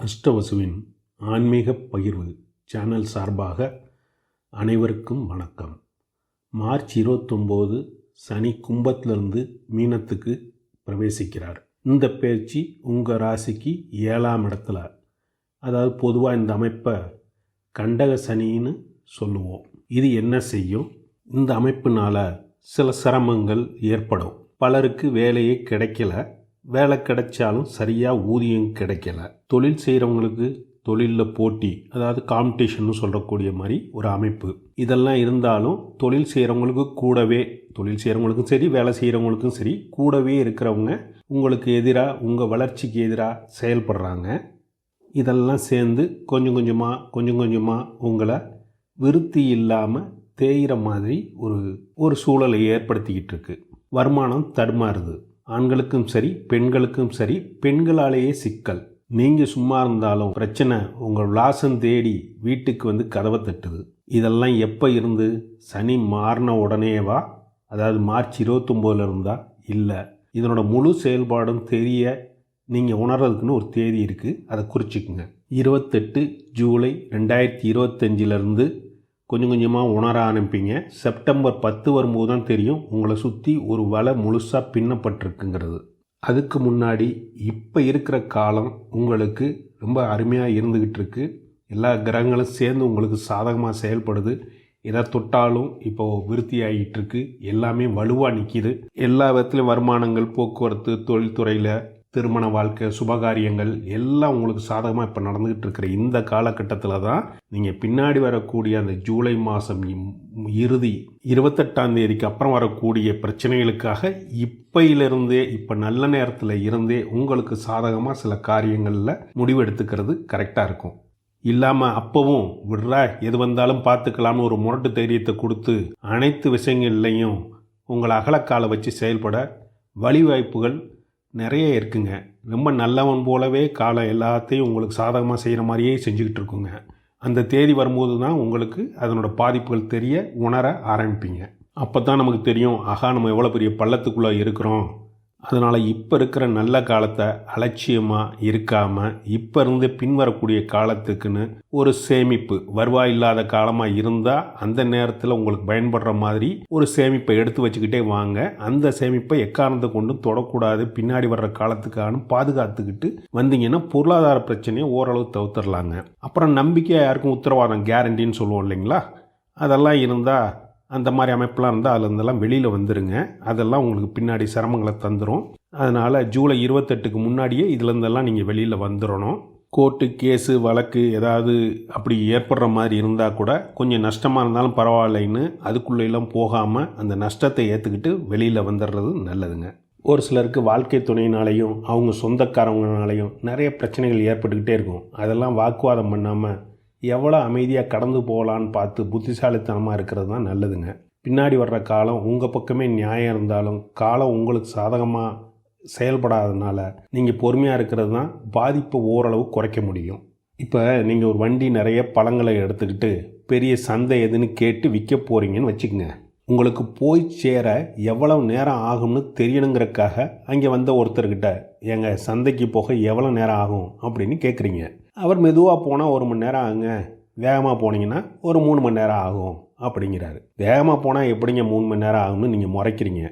அஷ்டவசுவின் ஆன்மீக பகிர்வு சேனல் சார்பாக அனைவருக்கும் வணக்கம். மார்ச் 29 சனி கும்பத்திலிருந்து மீனத்துக்கு பிரவேசிக்கிறார். இந்த பயிற்சி உங்கள் ராசிக்கு 7ஆம் இடத்துல, அதாவது பொதுவாக இந்த அமைப்பை கண்டக சனின்னு சொல்லுவோம். இது என்ன செய்யும்? இந்த அமைப்பினால் சில சிரமங்கள் ஏற்படும். பலருக்கு வேலையே கிடைக்கல, வேலை கிடைச்சாலும் சரியாக ஊதியம் கிடைக்கல. தொழில் செய்கிறவங்களுக்கு தொழிலில் போட்டி, அதாவது காம்படிஷன்னு சொல்லக்கூடிய மாதிரி ஒரு அமைப்பு. இதெல்லாம் இருந்தாலும் தொழில் செய்கிறவங்களுக்கு கூடவே, தொழில் செய்கிறவங்களுக்கும் சரி வேலை செய்கிறவங்களுக்கும் சரி, கூடவே இருக்கிறவங்க உங்களுக்கு எதிராக, உங்கள் வளர்ச்சிக்கு எதிராக செயல்படுறாங்க. இதெல்லாம் சேர்ந்து கொஞ்சம் கொஞ்சமாக உங்களை விருத்தி இல்லாமல் தேயிற மாதிரி ஒரு சூழலை ஏற்படுத்திக்கிட்டு இருக்கு. வருமானம் தடுமாறுது. ஆண்களுக்கும் சரி பெண்களுக்கும் சரி, பெண்களாலேயே சிக்கல். நீங்கள் சும்மா இருந்தாலும் பிரச்சனை உங்கள் விலாசம் தேடி வீட்டுக்கு வந்து கதவை தட்டுது. இதெல்லாம் எப்போ இருந்து? சனி மாறின உடனேவா? அதாவது மார்ச் 29 இருந்தா? இல்லை, இதனோட முழு செயல்பாடும் தெரிய நீங்கள் உணர்றதுக்குன்னு ஒரு தேதி இருக்குது, அதை குறிச்சிக்குங்க. 28 ஜூலை 2025 கொஞ்சம் கொஞ்சமாக உணர ஆரம்பிப்பீங்க. செப்டம்பர் 10 வரும்போது தான் தெரியும் உங்களை சுற்றி ஒரு வலை முழுசாக பின்னப்பட்டிருக்குங்கிறது. அதுக்கு முன்னாடி இப்போ இருக்கிற காலம் உங்களுக்கு ரொம்ப அருமையாக இருந்துக்கிட்டு இருக்கு. எல்லா கிரகங்களும் சேர்ந்து உங்களுக்கு சாதகமாக செயல்படுது. எதை தொட்டாலும் இப்போ விருத்தி ஆகிட்டு இருக்கு. எல்லாமே வலுவாக நிற்கிது. எல்லா விதத்துலையும் வருமானங்கள், போக்குவரத்து, தொழில்துறையில், திருமண வாழ்க்கை, சுபகாரியங்கள் எல்லாம் உங்களுக்கு சாதகமாக இப்போ நடந்துக்கிட்டு இருக்கிற இந்த காலகட்டத்தில் தான் நீங்கள் பின்னாடி வரக்கூடிய அந்த ஜூலை மாதம் இறுதி 28ஆம் தேதிக்கு அப்புறம் வரக்கூடிய பிரச்சனைகளுக்காக இப்பையிலிருந்தே, இப்போ நல்ல நேரத்தில் இருந்தே உங்களுக்கு சாதகமாக சில காரியங்களில் முடிவு எடுத்துக்கிறது கரெக்டாக இருக்கும். இல்லாமல் அப்போவும் விடுறா, எது வந்தாலும் பார்த்துக்கலாம்னு ஒரு முரட்டு தைரியத்தை கொடுத்து அனைத்து விஷயங்கள்லையும் உங்களை அகலக்காலை வச்சு செயல்பட வழிவாய்ப்புகள் நிறைய இருக்குங்க. ரொம்ப நல்லவன் போலவே காலம் எல்லாத்தையும் உங்களுக்கு சாதகமாக செய்கிற மாதிரியே செஞ்சுக்கிட்டு இருக்குங்க. அந்த தேதி வரும்போது தான் உங்களுக்கு அதனோட பாதிப்புகள் தெரிய உணர ஆரம்பிப்பீங்க. அப்போ தான் நமக்கு தெரியும், ஆகா நம்ம எவ்வளோ பெரிய பள்ளத்துக்குள்ளே இருக்கிறோம். அதனால் இப்போ இருக்கிற நல்ல காலத்தை அலட்சியமாக இருக்காமல் இப்போ இருந்து பின்வரக்கூடிய காலத்துக்குன்னு ஒரு சேமிப்பு, வருவாய் இல்லாத காலமாக இருந்தால் அந்த நேரத்தில் உங்களுக்கு பயன்படுற மாதிரி ஒரு சேமிப்பை எடுத்து வச்சுக்கிட்டே வாங்க. அந்த சேமிப்பை எக்காரணத்தை கொண்டு தொடக்கூடாது. பின்னாடி வர்ற காலத்துக்கான பாதுகாத்துக்கிட்டு வந்தீங்கன்னா பொருளாதார பிரச்சனையை ஓரளவு தவிர்த்துடலாங்க. அப்புறம் நம்பிக்கை, யாருக்கும் உத்தரவாதம், கேரண்டின்னு சொல்லுவோம் இல்லைங்களா, அதெல்லாம் இருந்தால், அந்த மாதிரி அமைப்பெலாம் இருந்தால் அதுலேருந்தெல்லாம் வெளியில் வந்துடுங்க. அதெல்லாம் உங்களுக்கு பின்னாடி சிரமங்களை தந்துடும். அதனால் ஜூலை 28க்கு முன்னாடியே இதுலேருந்தெல்லாம் நீங்கள் வெளியில் வந்துடணும். கோர்ட்டு கேஸு வழக்கு ஏதாவது அப்படி ஏற்படுற மாதிரி இருந்தால் கூட கொஞ்சம் நஷ்டமாக இருந்தாலும் பரவாயில்லைன்னு அதுக்குள்ளெல்லாம் போகாமல் அந்த நஷ்டத்தை ஏற்றுக்கிட்டு வெளியில் வந்துடுறது நல்லதுங்க. ஒரு சிலருக்கு வாழ்க்கை துணையினாலையும் அவங்க சொந்தக்காரங்கனாலையும் நிறைய பிரச்சனைகள் ஏற்பட்டுக்கிட்டே இருக்கும். அதெல்லாம் வாக்குவாதம் பண்ணாமல் எவ்வளோ அமைதியாக கடந்து போகலான்னு பார்த்து புத்திசாலித்தனமாக இருக்கிறது தான் நல்லதுங்க. பின்னாடி வர்ற காலம் உங்கள் பக்கமே நியாயம் இருந்தாலும் காலம் உங்களுக்கு சாதகமாக செயல்படாததுனால நீங்கள் பொறுமையாக இருக்கிறது தான் பாதிப்பை ஓரளவு குறைக்க முடியும். இப்போ நீங்கள் ஒரு வண்டி நிறைய பழங்களை எடுத்துக்கிட்டு பெரிய சந்தை எதுன்னு கேட்டு விற்க போகிறீங்கன்னு வச்சுக்கோங்க. உங்களுக்கு போய் சேர எவ்வளவு நேரம் ஆகும்னு தெரியணுங்கிறதுக்காக அங்கே வந்த ஒருத்தர்கிட்ட, எங்கள் சந்தைக்கு போக எவ்வளோ நேரம் ஆகும் அப்படின்னு கேட்குறீங்க. அவர் மெதுவாக போனால் 1 மணி நேரம் ஆகுங்க, வேகமாக போனீங்கன்னா ஒரு 3 மணி நேரம் ஆகும் அப்படிங்கிறாரு. வேகமாக போனால் எப்படிங்க 3 மணி நேரம் ஆகும்னு நீங்கள் முறைக்கிறீங்க.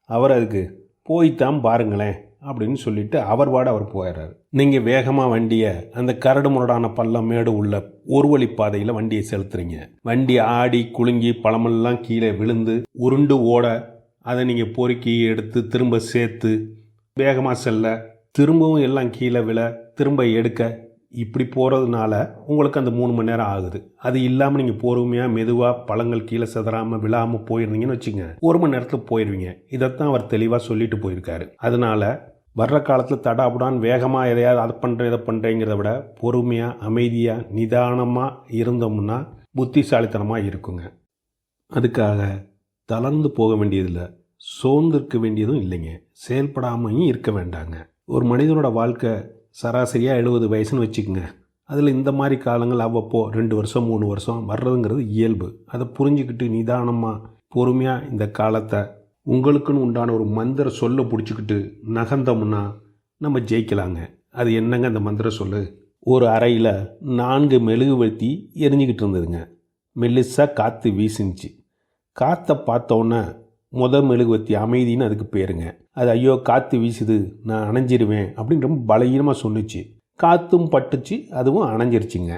அவர் அதுக்கு போய்த்தான் பாருங்களேன் அப்படின்னு சொல்லிட்டு அவர் போயிடுறாரு. நீங்கள் வேகமாக வண்டியை அந்த கரடு முரடான பள்ளம் மேடு உள்ள ஒரு வழி பாதையில் வண்டியை செலுத்துறீங்க. வண்டி ஆடி குலுங்கி பழமெல்லாம் கீழே விழுந்து உருண்டு ஓட, அதை நீங்கள் பொறுக்கி எடுத்து திரும்ப சேர்த்து வேகமாக செல்ல, திரும்பவும் எல்லாம் கீழே விழ, திரும்ப எடுக்க, இப்படி போகிறதுனால உங்களுக்கு அந்த 3 மணி நேரம் ஆகுது. அது இல்லாமல் நீங்கள் பொறுமையாக மெதுவாக பழங்கள் கீழே சிதறாமல் விழாமல் போயிருந்தீங்கன்னு வச்சுங்க, 1 மணி நேரத்தில் போயிடுவீங்க. இதைத்தான் அவர் தெளிவாக சொல்லிட்டு போயிருக்காரு. அதனால் வர்ற காலத்தில் தடாபுடான்னு வேகமாக எதையாவது அதை பண்ணுறேன் இதை பண்ணுறேங்கிறத விட பொறுமையாக அமைதியாக நிதானமாக இருந்தோம்னா புத்திசாலித்தனமாக இருக்குங்க. அதுக்காக தளர்ந்து போக வேண்டியதில்லை, சோர்ந்திருக்க வேண்டியதும் இல்லைங்க, செயல்படாமையும் இருக்க வேண்டாங்க. ஒரு மனிதனோட வாழ்க்கை சராசரியாக 70 வயசுன்னு வச்சுக்கோங்க. அதில் இந்த மாதிரி காலங்கள் அவ்வப்போ 2 வருஷம் 3 வருஷம் வர்றதுங்கிறது இயல்பு. அதை புரிஞ்சுக்கிட்டு நிதானமாக பொறுமையாக இந்த காலத்தை உங்களுக்குன்னு உண்டான ஒரு மந்திர சொல்லை பிடிச்சிக்கிட்டு நகர்ந்தோம்னா நம்ம ஜெயிக்கலாங்க. அது என்னங்க அந்த மந்திர சொல்லு? ஒரு அறையில் 4 மெழுகுவர்த்தி எரிஞ்சிக்கிட்டு இருந்ததுங்க. மெல்லிசாக காற்று வீசினுச்சு. காற்றை பார்த்தோன்னே மெழுகுவர்த்தி அமைதின்னு அதுக்கு பேருங்க. அது ஐயோ காற்று வீசுது, நான் அணைஞ்சிருவேன் அப்படின்னு ரொம்ப பலகீனமாக சொன்னிச்சு. காற்றும் பட்டுச்சு, அதுவும் அணைஞ்சிருச்சுங்க.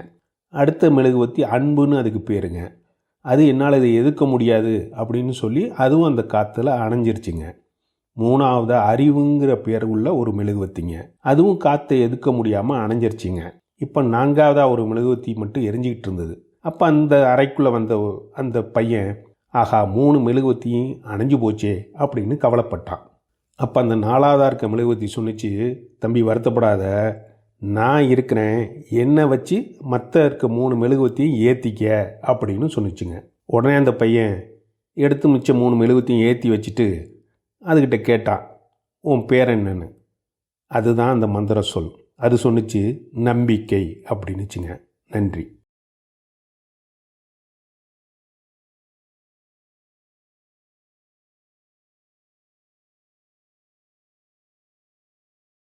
அடுத்த மெழுகுவர்த்தி அன்புன்னு அதுக்கு பேருங்க. அது என்னால் இதை எதிர்க்க முடியாது அப்படின்னு சொல்லி அதுவும் அந்த காற்றுல அணைஞ்சிருச்சுங்க. 3வது அறிவுங்கிற பேர் உள்ள ஒரு மெழுகுவர்த்திங்க. அதுவும் காற்றை எதிர்க்க முடியாமல் அணைஞ்சிருச்சுங்க. இப்போ 4வதாக ஒரு மெழுகுவர்த்தி மட்டும் எரிஞ்சிக்கிட்டு இருந்தது. அப்போ அந்த அறைக்குள்ளே வந்த அந்த பையன், ஆஹா 3 மெழுகுவர்த்தியும் அணைஞ்சு போச்சே அப்படின்னு கவலைப்பட்டான். அப்போ அந்த 4வதாக இருக்க மெழுகுவர்த்தி சொன்னிச்சு, தம்பி வருத்தப்படாத, நான் இருக்கிறேன், என்னை வச்சு மற்ற இருக்க 3 மெழுகுவர்த்தியும் ஏற்றிக்க அப்படின்னு சொன்னிச்சுங்க. உடனே அந்த பையன் எடுத்து மிச்சம் 3 மெழுகுவர்த்தியும் ஏற்றி வச்சுட்டு அதுக்கிட்ட கேட்டான், உன் பேர் என்னன்னு. அதுதான் அந்த மந்திர சொல். அது சொன்னிச்சு நம்பிக்கை அப்படின்னுச்சுங்க. நன்றி.